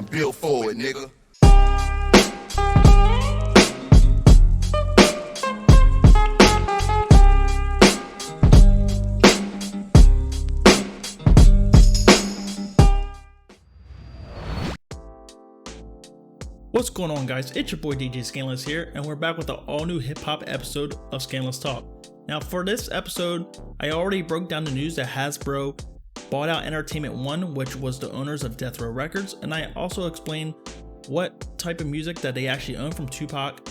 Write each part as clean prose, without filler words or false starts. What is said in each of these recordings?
I'm built for it, nigga. What's going on, guys? It's your boy DJ Skandalous here, and we're back with an all-new hip-hop episode of Skandalous Talk. Now, for this episode, I already broke down the news that Hasbro bought out Entertainment One, which was the owners of Death Row Records, and I also explained what type of music that they actually own from Tupac,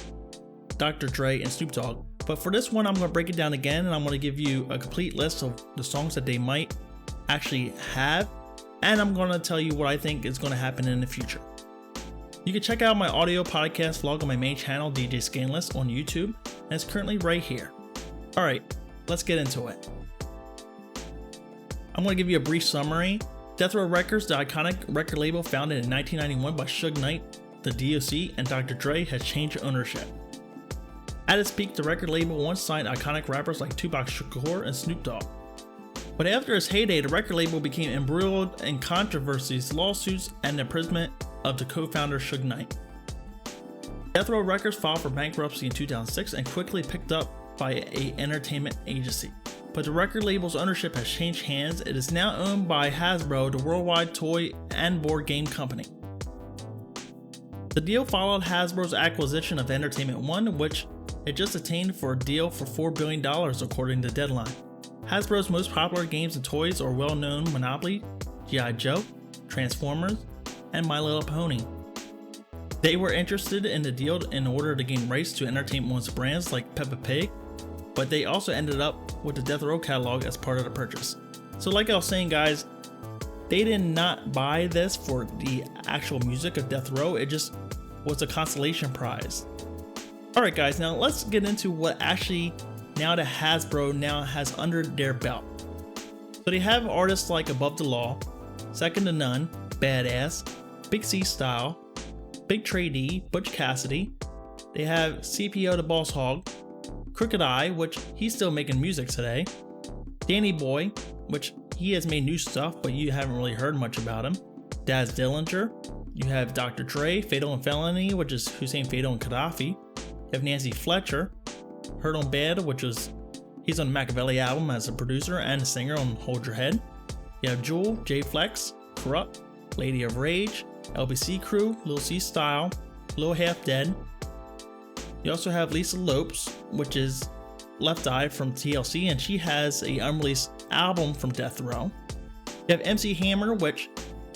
Dr. Dre, and Snoop Dogg. But for this one, I'm going to break it down again, and I'm going to give you a complete list of the songs that they might actually have, and I'm going to tell you what I think is going to happen in the future. You can check out my audio podcast vlog on my main channel, DJ Skandalous, on YouTube, and it's currently right here. Alright, let's get into it. I'm going to give you a brief summary. Death Row Records, the iconic record label founded in 1991 by Suge Knight, the DOC, and Dr. Dre, has changed ownership. At its peak, the record label once signed iconic rappers like Tupac Shakur and Snoop Dogg. But after its heyday, the record label became embroiled in controversies, lawsuits, and the imprisonment of the co-founder Suge Knight. Death Row Records filed for bankruptcy in 2006 and quickly picked up by an entertainment agency. But the record label's ownership has changed hands. It is now owned by Hasbro, the worldwide toy and board game company. The deal followed Hasbro's acquisition of Entertainment One, which it just attained for a deal for $4 billion according to Deadline. Hasbro's most popular games and toys are well-known Monopoly, G.I. Joe, Transformers, and My Little Pony. They were interested in the deal in order to gain rights to Entertainment One's brands like Peppa Pig, but they also ended up with the Death Row catalog as part of the purchase. So like I was saying, guys, they did not buy this for the actual music of Death Row, it just was a consolation prize. Alright guys, now let's get into what actually now that Hasbro now has under their belt. So they have artists like Above the Law, Second to None, Badass, Big C Style, Big Trey D, Butch Cassidy. They have CPO the Boss Hog, Crooked Eye, which he's still making music today, Danny Boy, which he has made new stuff but you haven't really heard much about him, Daz Dillinger. You have Dr. Dre, Fatal and Felony, which is Hussein Fatal and Gaddafi. You have Nancy Fletcher, Hurt on Bad, which is he's on the Machiavelli album as a producer and a singer on Hold Your Head. You have Jewel, J Flex, Corrupt, Lady of Rage, LBC Crew, Lil C Style, Lil Half Dead. You also have Lisa Lopes, which is Left Eye from TLC, and she has a unreleased album from Death Row. You have MC Hammer, which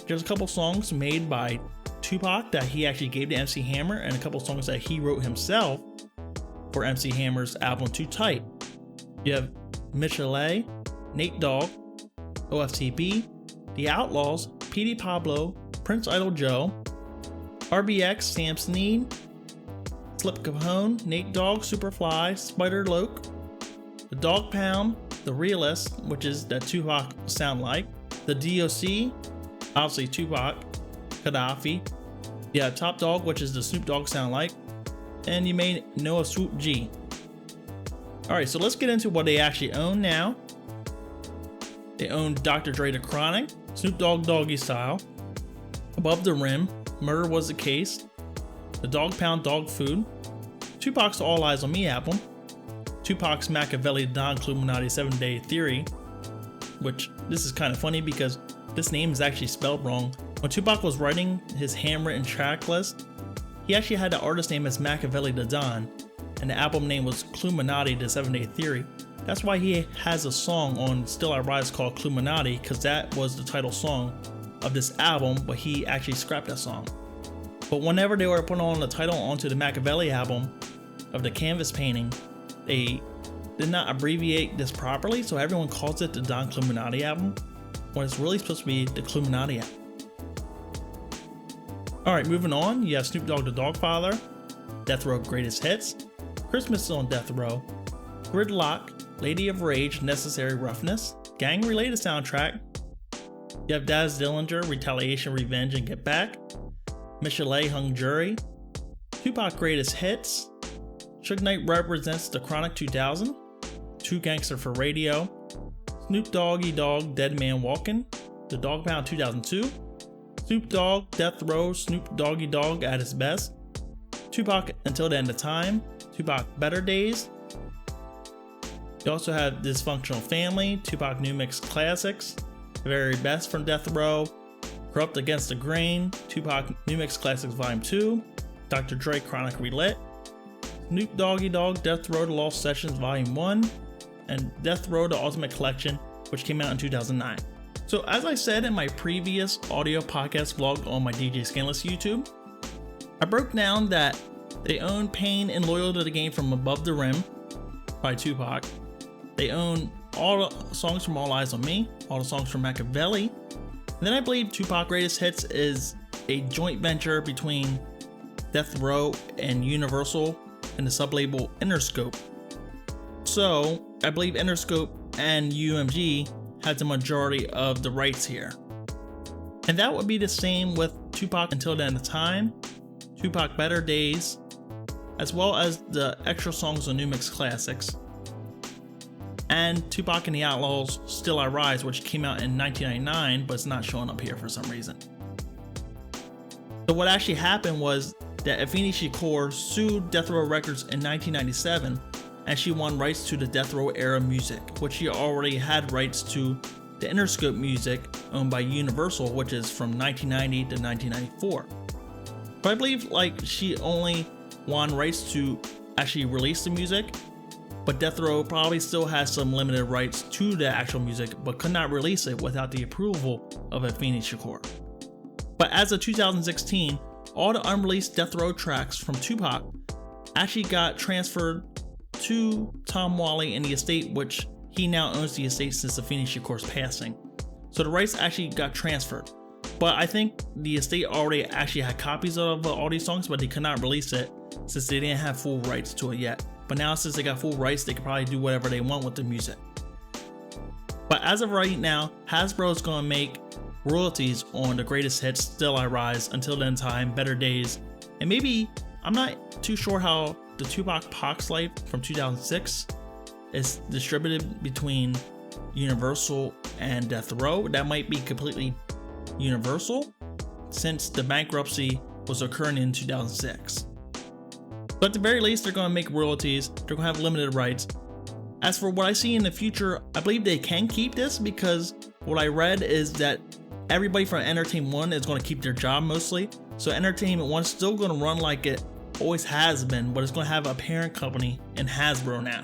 there's a couple songs made by Tupac that he actually gave to MC Hammer, and a couple songs that he wrote himself for MC Hammer's album Too Tight. You have Michelet, Nate Dogg, OFTB, The Outlaws, PD Pablo, Prince Idol Joe, RBX, Sam Sneed, Slip Capone, Nate Dogg, Superfly, Spider Loke, The Dog Pound, The Realist, which is that Tupac sound like, The DOC, obviously Tupac, Gaddafi, you have Top Dog, which is the Snoop Dogg sound like, and you may know of Swoop G. Alright, so let's get into what they actually own now. They own Dr. Dre the Chronic, Snoop Dogg Doggy Style, Above the Rim, Murder Was the Case, The Dog Pound Dog Food, Tupac's All Eyes on Me album, Tupac's Machiavelli Don Cluminati 7 Day Theory, which this is kind of funny because this name is actually spelled wrong. When Tupac was writing his handwritten track list, he actually had the artist name as Machiavelli the Don, and the album name was Cluminati the 7 Day Theory. That's why he has a song on Still I Rise called Cluminati, because that was the title song of this album, but he actually scrapped that song. But whenever they were putting on the title onto the Machiavelli album of the canvas painting, they did not abbreviate this properly, so everyone calls it the Don Cluminati album, when it's really supposed to be the Cluminati album. Alright, moving on, you have Snoop Dogg the Dogfather, Death Row Greatest Hits, Christmas on Death Row, Gridlock, Lady of Rage, Necessary Roughness, gang-related soundtrack. You have Daz Dillinger, Retaliation, Revenge, and Get Back, Michelet Hung Jury, Tupac Greatest Hits, Suge Knight Represents the Chronic 2000, Too Gangster for Radio, Snoop Doggy Dogg Dead Man Walkin', The Dog Pound 2002, Snoop Dogg, Death Row, Snoop Doggy Dogg at his best, Tupac Until the End of Time, Tupac Better Days. You also have Dysfunctional Family, Tupac New Mix Classics, The Very Best from Death Row, Corrupt Against the Grain, Tupac New Mix Classics Volume 2, Dr. Dre Chronic Relit, Snoop Doggy Dogg Death Row The Lost Sessions Volume 1, and Death Row The Ultimate Collection, which came out in 2009. So as I said in my previous audio podcast vlog on my DJ Scandalous YouTube, I broke down that they own Pain and Loyal to the Game from Above the Rim by Tupac. They own all the songs from All Eyes on Me, all the songs from Machiavelli. And then I believe Tupac Greatest Hits is a joint venture between Death Row and Universal and the sublabel Interscope. So I believe Interscope and UMG had the majority of the rights here. And that would be the same with Tupac Until the End of Time, Tupac Better Days, as well as the extra songs on New Mix Classics, and Tupac and the Outlaws Still I Rise, which came out in 1999, but it's not showing up here for some reason. So what actually happened was that Afeni Shakur sued Death Row Records in 1997, and she won rights to the Death Row era music, which she already had rights to the Interscope music owned by Universal, which is from 1990 to 1994. But I believe she only won rights to actually release the music, but Death Row probably still has some limited rights to the actual music, but could not release it without the approval of Afeni Shakur. But as of 2016, all the unreleased Death Row tracks from Tupac actually got transferred to Tom Whalley and the estate, which he now owns the estate since Afeni Shakur's passing. So the rights actually got transferred. But I think the estate already actually had copies of all these songs, but they could not release it since they didn't have full rights to it yet. But now since they got full rights, they can probably do whatever they want with the music. But as of right now, Hasbro is going to make royalties on the greatest hits, Still I Rise, Until the End of Time, Better Days, and maybe, I'm not too sure how the Tupac Pac's Life from 2006 is distributed between Universal and Death Row. That might be completely Universal, since the bankruptcy was occurring in 2006. But at the very least, they're going to make royalties, they're going to have limited rights. As for what I see in the future, I believe they can keep this, because what I read is that everybody from Entertainment One is going to keep their job mostly. So Entertainment One is still going to run like it always has been, but it's going to have a parent company in Hasbro now.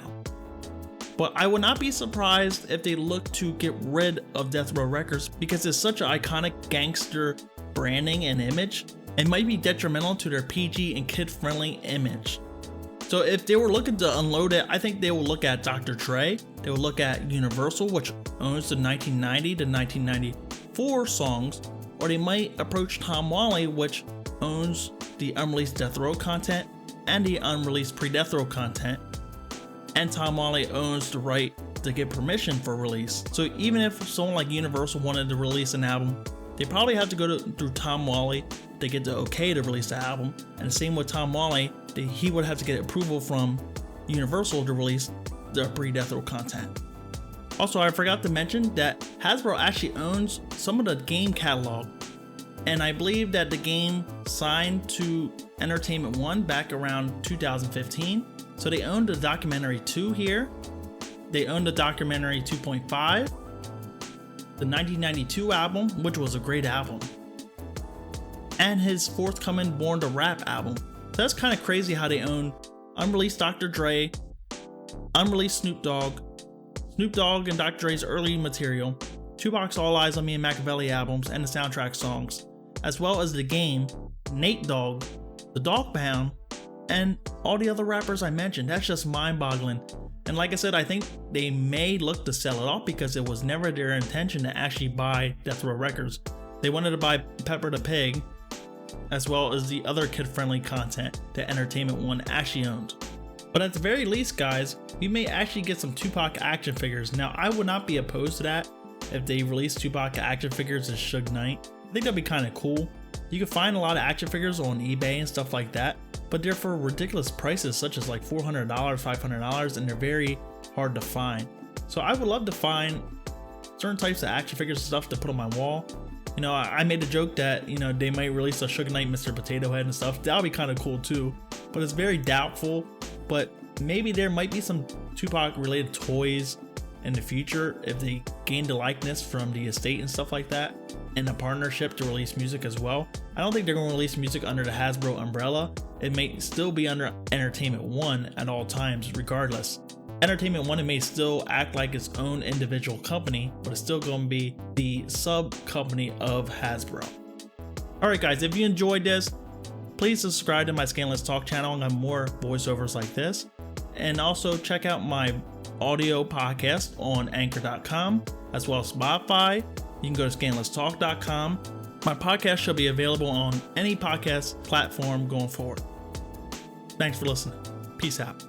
But I would not be surprised if they look to get rid of Death Row Records, because it's such an iconic gangster branding and image. It might be detrimental to their PG and kid-friendly image. So if they were looking to unload it, I think they will look at Dr. Dre, they will look at Universal, which owns the 1990 to 1994 songs, or they might approach Tom Whalley, which owns the unreleased Death Row content and the unreleased pre-Death Row content, and Tom Whalley owns the right to get permission for release. So even if someone like Universal wanted to release an album, they probably have to go through Tom Whalley to get the okay to release the album, and the same with Tom Whalley, he would have to get approval from Universal to release the pre-Death Row content. Also, I forgot to mention that Hasbro actually owns some of the game catalog, and I believe that the game signed to Entertainment One back around 2015. So they own the documentary 2 here, they own the documentary 2.5, the 1992 album, which was a great album, and his forthcoming Born to Rap album. So that's kind of crazy how they own unreleased Dr. Dre, unreleased Snoop Dogg and Dr. Dre's early material, Tupac's All Eyes on Me and Machiavelli albums and the soundtrack songs, as well as the game, Nate Dogg, the Dog Pound, and all the other rappers I mentioned. That's just mind-boggling. And like I said, I think they may look to sell it off, because it was never their intention to actually buy Death Row Records. They wanted to buy Pepper the Pig, as well as the other kid-friendly content that Entertainment One actually owns. But at the very least, guys, we may actually get some Tupac action figures. Now, I would not be opposed to that if they release Tupac action figures as Suge Knight. I think that'd be kind of cool. You can find a lot of action figures on eBay and stuff like that, but they're for ridiculous prices, such as like $400, $500, and they're very hard to find. So I would love to find certain types of action figures and stuff to put on my wall. You know, I made a joke that, you know, they might release a Suge Knight Mr. Potato Head and stuff. That would be kind of cool too, but it's very doubtful. But maybe there might be some Tupac related toys in the future if they gain the likeness from the estate and stuff like that, and a partnership to release music as well. I don't think they're going to release music under the Hasbro umbrella. It may still be under Entertainment One at all times regardless. Entertainment One, it may still act like its own individual company, but it's still going to be the sub company of Hasbro. Alright guys, if you enjoyed this, please subscribe to my Skandalous Talk channel and have more voiceovers like this. And also check out my audio podcast on anchor.com as well as Spotify. You can go to skandaloustalk.com. My podcast shall be available on any podcast platform going forward. Thanks for listening. Peace out.